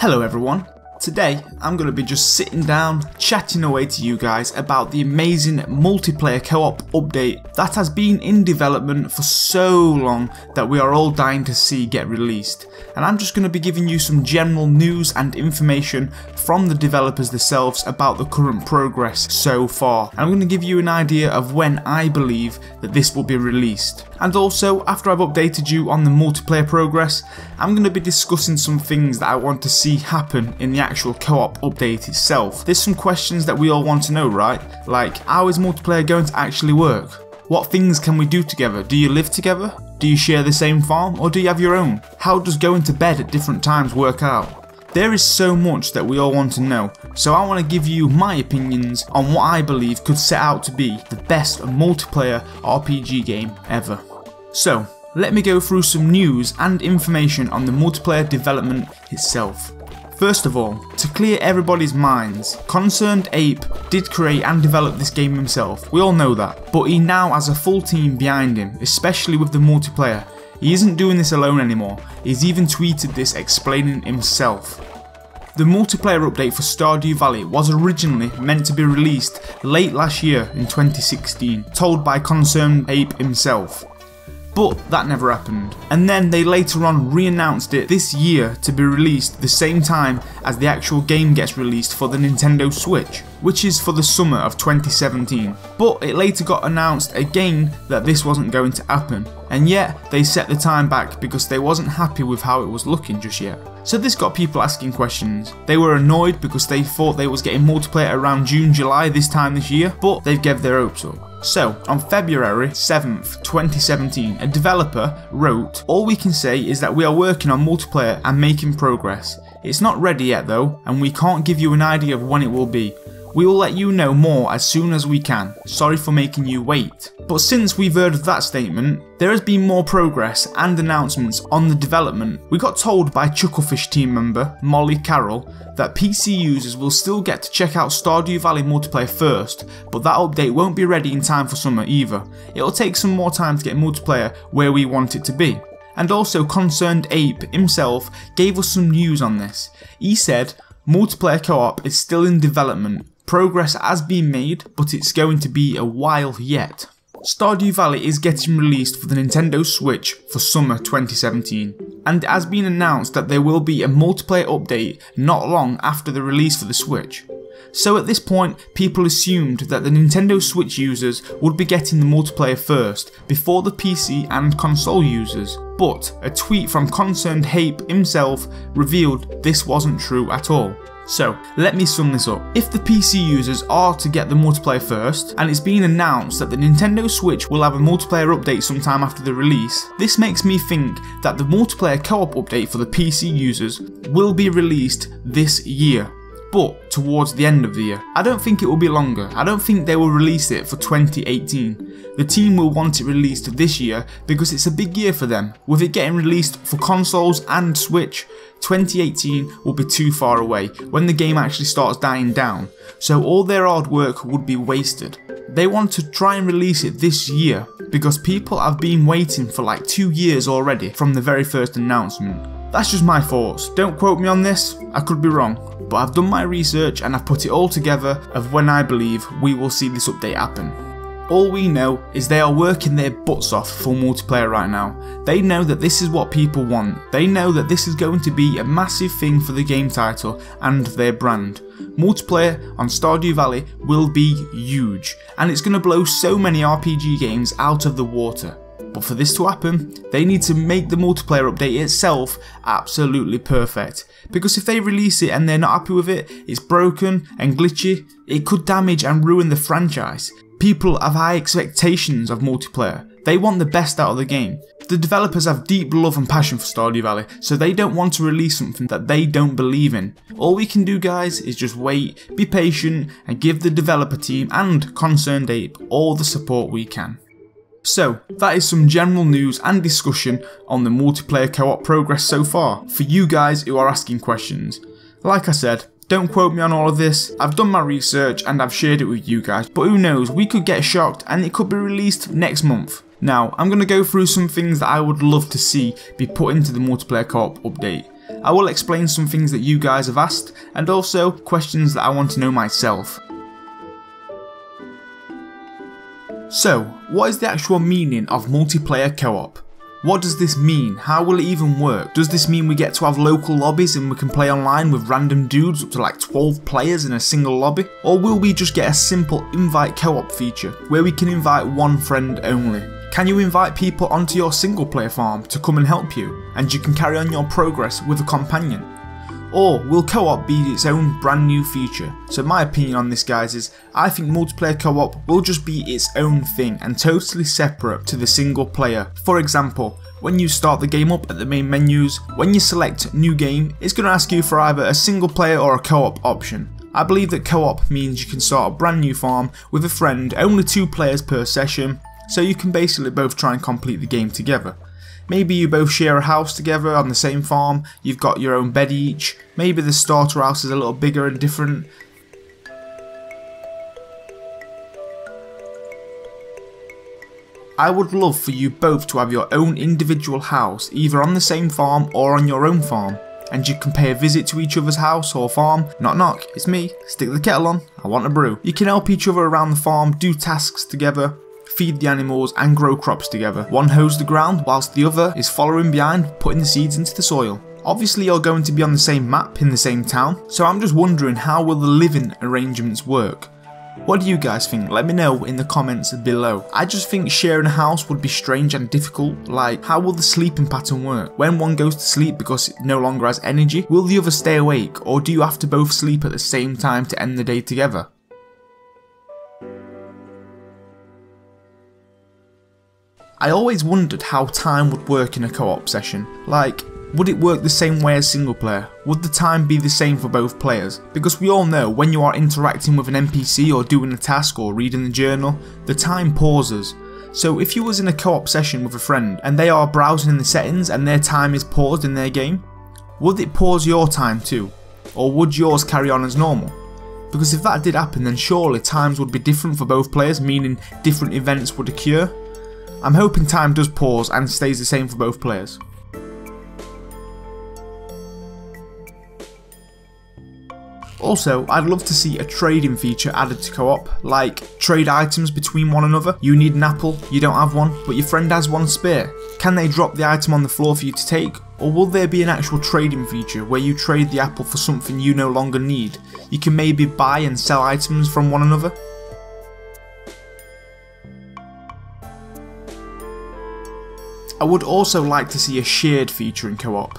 Hello everyone, today I'm going to be just sitting down chatting away to you guys about the amazing multiplayer co-op update that has been in development for so long that we are all dying to see get released, and I'm just going to be giving you some general news and information from the developers themselves about the current progress so far, and I'm going to give you an idea of when I believe that this will be released. And also, after I've updated you on the multiplayer progress, I'm going to be discussing some things that I want to see happen in the actual co-op update itself. There's some questions that we all want to know, right? Like, how is multiplayer going to actually work? What things can we do together? Do you live together? Do you share the same farm, or do you have your own? How does going to bed at different times work out? There is so much that we all want to know, so I want to give you my opinions on what I believe could set out to be the best multiplayer RPG game ever. So, let me go through some news and information on the multiplayer development itself. First of all, to clear everybody's minds, Concerned Ape did create and develop this game himself, we all know that, but he now has a full team behind him, especially with the multiplayer. He isn't doing this alone anymore, he's even tweeted this explaining himself. The multiplayer update for Stardew Valley was originally meant to be released late last year in 2016, told by Concerned Ape himself. But that never happened, and then they later on re-announced it this year to be released the same time as the actual game gets released for the Nintendo Switch, which is for the summer of 2017. But it later got announced again that this wasn't going to happen, and yet they set the time back because they wasn't happy with how it was looking just yet. So this got people asking questions. They were annoyed because they thought they was getting multiplayer around June, July this time this year, but they've gave their hopes up. So, on February 7th, 2017, a developer wrote, "All we can say is that we are working on multiplayer and making progress. It's not ready yet though, and we can't give you an idea of when it will be. We will let you know more as soon as we can. Sorry for making you wait." But since we've heard of that statement, there has been more progress and announcements on the development. We got told by Chucklefish team member Molly Carroll that PC users will still get to check out Stardew Valley multiplayer first, but that update won't be ready in time for summer either. It'll take some more time to get multiplayer where we want it to be. And also Concerned Ape himself gave us some news on this. He said, "Multiplayer co-op is still in development. Progress has been made, but it's going to be a while yet." Stardew Valley is getting released for the Nintendo Switch for summer 2017, and it has been announced that there will be a multiplayer update not long after the release for the Switch. So at this point, people assumed that the Nintendo Switch users would be getting the multiplayer first, before the PC and console users. But a tweet from Concerned Ape himself revealed this wasn't true at all. So, let me sum this up. If the PC users are to get the multiplayer first, and it's been announced that the Nintendo Switch will have a multiplayer update sometime after the release, this makes me think that the multiplayer co-op update for the PC users will be released this year, but towards the end of the year. I don't think it will be longer. I don't think they will release it for 2018. The team will want it released this year because it's a big year for them. With it getting released for consoles and Switch, 2018 will be too far away when the game actually starts dying down, so all their hard work would be wasted. They want to try and release it this year because people have been waiting for like 2 years already from the very first announcement. That's just my thoughts. Don't quote me on this, I could be wrong, but I've done my research and I've put it all together of when I believe we will see this update happen. All we know is they are working their butts off for multiplayer right now. They know that this is what people want. They know that this is going to be a massive thing for the game title and their brand. Multiplayer on Stardew Valley will be huge, and it's going to blow so many RPG games out of the water. But for this to happen, they need to make the multiplayer update itself absolutely perfect. Because if they release it and they're not happy with it, it's broken and glitchy, it could damage and ruin the franchise. People have high expectations of multiplayer. They want the best out of the game. The developers have deep love and passion for Stardew Valley, so they don't want to release something that they don't believe in. All we can do, guys, is just wait, be patient, and give the developer team and Concerned Ape all the support we can. So, that is some general news and discussion on the multiplayer co-op progress so far, for you guys who are asking questions. Like I said, don't quote me on all of this, I've done my research and I've shared it with you guys, but who knows, we could get shocked and it could be released next month. Now, I'm going to go through some things that I would love to see be put into the multiplayer co-op update. I will explain some things that you guys have asked, and also questions that I want to know myself. So, what is the actual meaning of multiplayer co-op? What does this mean? How will it even work? Does this mean we get to have local lobbies and we can play online with random dudes up to like 12 players in a single lobby? Or will we just get a simple invite co-op feature where we can invite one friend only? Can you invite people onto your single player farm to come and help you, and you can carry on your progress with a companion? Or will co-op be its own brand new feature? So my opinion on this, guys, is I think multiplayer co-op will just be its own thing and totally separate to the single player. For example, when you start the game up at the main menus, when you select new game, it's going to ask you for either a single player or a co-op option. I believe that co-op means you can start a brand new farm with a friend, only 2 players per session, so you can basically both try and complete the game together. Maybe you both share a house together on the same farm, you've got your own bed each, maybe the starter house is a little bigger and different. I would love for you both to have your own individual house, either on the same farm or on your own farm, and you can pay a visit to each other's house or farm. Knock knock, it's me, stick the kettle on, I want a brew. You can help each other around the farm, do tasks together, feed the animals and grow crops together. One hoes the ground whilst the other is following behind, putting the seeds into the soil. Obviously you're going to be on the same map in the same town, so I'm just wondering, how will the living arrangements work? What do you guys think? Let me know in the comments below. I just think sharing a house would be strange and difficult. Like, how will the sleeping pattern work? When one goes to sleep because it no longer has energy, will the other stay awake, or do you have to both sleep at the same time to end the day together? I always wondered how time would work in a co-op session. Like, would it work the same way as single player? Would the time be the same for both players? Because we all know when you are interacting with an NPC or doing a task or reading the journal, the time pauses. So if you was in a co-op session with a friend and they are browsing in the settings and their time is paused in their game, would it pause your time too? Or would yours carry on as normal? Because if that did happen, then surely times would be different for both players, meaning different events would occur. I'm hoping time does pause and stays the same for both players. Also, I'd love to see a trading feature added to co-op, like trade items between one another. You need an apple, you don't have one, but your friend has one spare. Can they drop the item on the floor for you to take? Or will there be an actual trading feature where you trade the apple for something you no longer need? You can maybe buy and sell items from one another. I would also like to see a shared feature in co-op.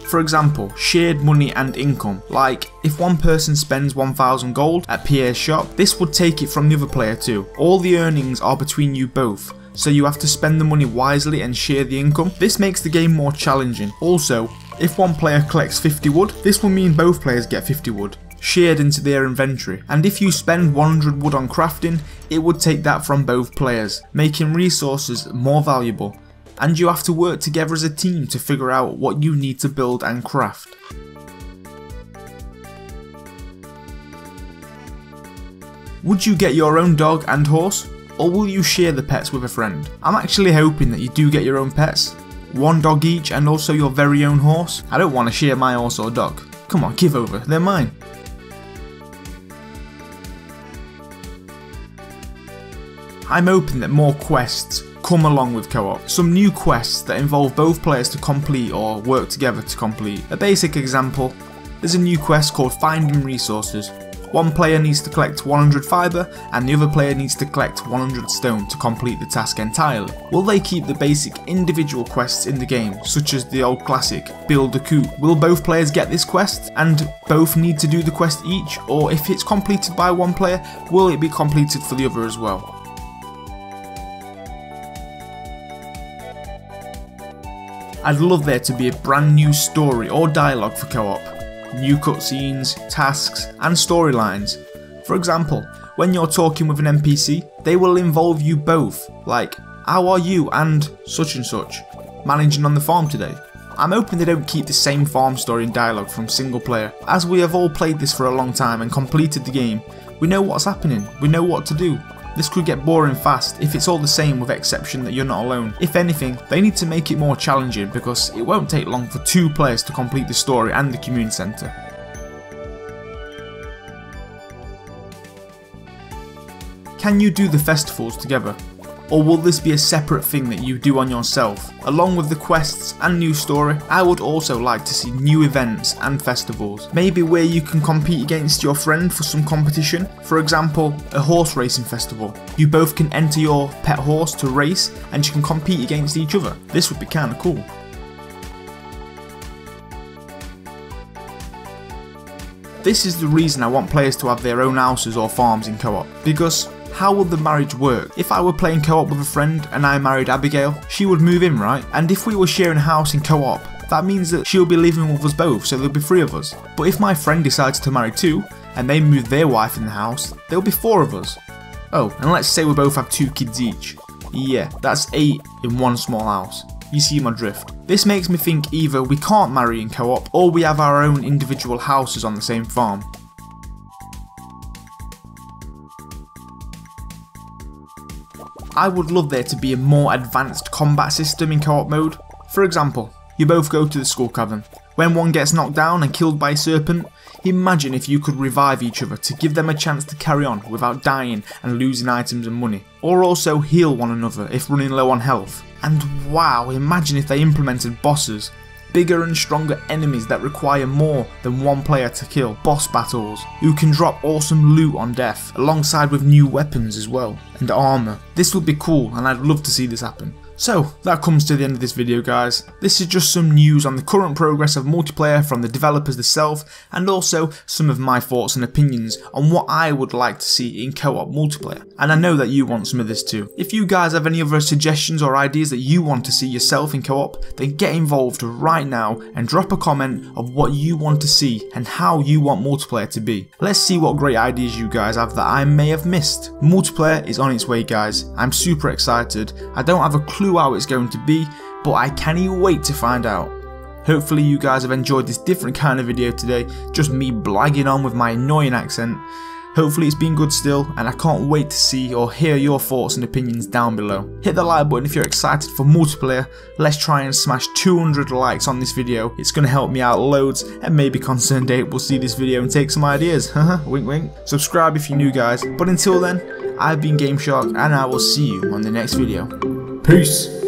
For example, shared money and income. Like, if one person spends 1000 gold at Pierre's shop, this would take it from the other player too. All the earnings are between you both, so you have to spend the money wisely and share the income. This makes the game more challenging. Also, if one player collects 50 wood, this will mean both players get 50 wood, shared into their inventory. And if you spend 100 wood on crafting, it would take that from both players, making resources more valuable. And you have to work together as a team to figure out what you need to build and craft. Would you get your own dog and horse, or will you share the pets with a friend? I'm actually hoping that you do get your own pets, one dog each and also your very own horse. I don't want to share my horse or dog. Come on, give over, they're mine. I'm hoping that more quests come along with co-op. Some new quests that involve both players to complete or work together to complete. A basic example, there's a new quest called Finding Resources. One player needs to collect 100 fibre and the other player needs to collect 100 stone to complete the task entirely. Will they keep the basic individual quests in the game, such as the old classic, build a coop? Will both players get this quest and both need to do the quest each, or if it's completed by one player, will it be completed for the other as well? I'd love there to be a brand new story or dialogue for co-op, new cutscenes, tasks and storylines. For example, when you're talking with an NPC, they will involve you both, like, how are you and such, managing on the farm today? I'm hoping they don't keep the same farm story and dialogue from single player. As we have all played this for a long time and completed the game, we know what's happening, we know what to do. This could get boring fast if it's all the same with exception that you're not alone. If anything, they need to make it more challenging because it won't take long for 2 players to complete the story and the community centre. Can you do the festivals together? Or will this be a separate thing that you do on yourself? Along with the quests and new story, I would also like to see new events and festivals. Maybe where you can compete against your friend for some competition. For example, a horse racing festival. You both can enter your pet horse to race and you can compete against each other. This would be kinda cool. This is the reason I want players to have their own houses or farms in co-op, because how would the marriage work? If I were playing co-op with a friend and I married Abigail, she would move in, right? And if we were sharing a house in co-op, that means that she'll be living with us both, so there'll be 3 of us. But if my friend decides to marry 2, and they move their wife in the house, there'll be 4 of us. Oh, and let's say we both have 2 kids each. Yeah, that's 8 in one small house. You see my drift. This makes me think either we can't marry in co-op, or we have our own individual houses on the same farm. I would love there to be a more advanced combat system in co-op mode. For example, you both go to the skull cavern. When one gets knocked down and killed by a serpent, imagine if you could revive each other to give them a chance to carry on without dying and losing items and money. Or also heal one another if running low on health. And wow, imagine if they implemented bosses. Bigger and stronger enemies that require more than one player to kill, boss battles, who can drop awesome loot on death, alongside with new weapons as well, and armour. This would be cool and I'd love to see this happen. So that comes to the end of this video guys. This is just some news on the current progress of multiplayer from the developers themselves, and also some of my thoughts and opinions on what I would like to see in co-op multiplayer. And I know that you want some of this too. If you guys have any other suggestions or ideas that you want to see yourself in co-op, then get involved right now and drop a comment of what you want to see and how you want multiplayer to be. Let's see what great ideas you guys have that I may have missed. Multiplayer is on its way guys. I'm super excited. I don't have a clue how it's going to be, but I can't wait to find out. Hopefully you guys have enjoyed this different kind of video today, just me blagging on with my annoying accent. Hopefully it's been good still, and I can't wait to see or hear your thoughts and opinions down below. Hit the like button if you're excited for multiplayer. Let's try and smash 200 likes on this video. It's going to help me out loads, and maybe Concerned Ape will see this video and take some ideas. Haha, wink wink. Subscribe if you're new guys, but until then, I've been Game Shark and I will see you on the next video. Peace!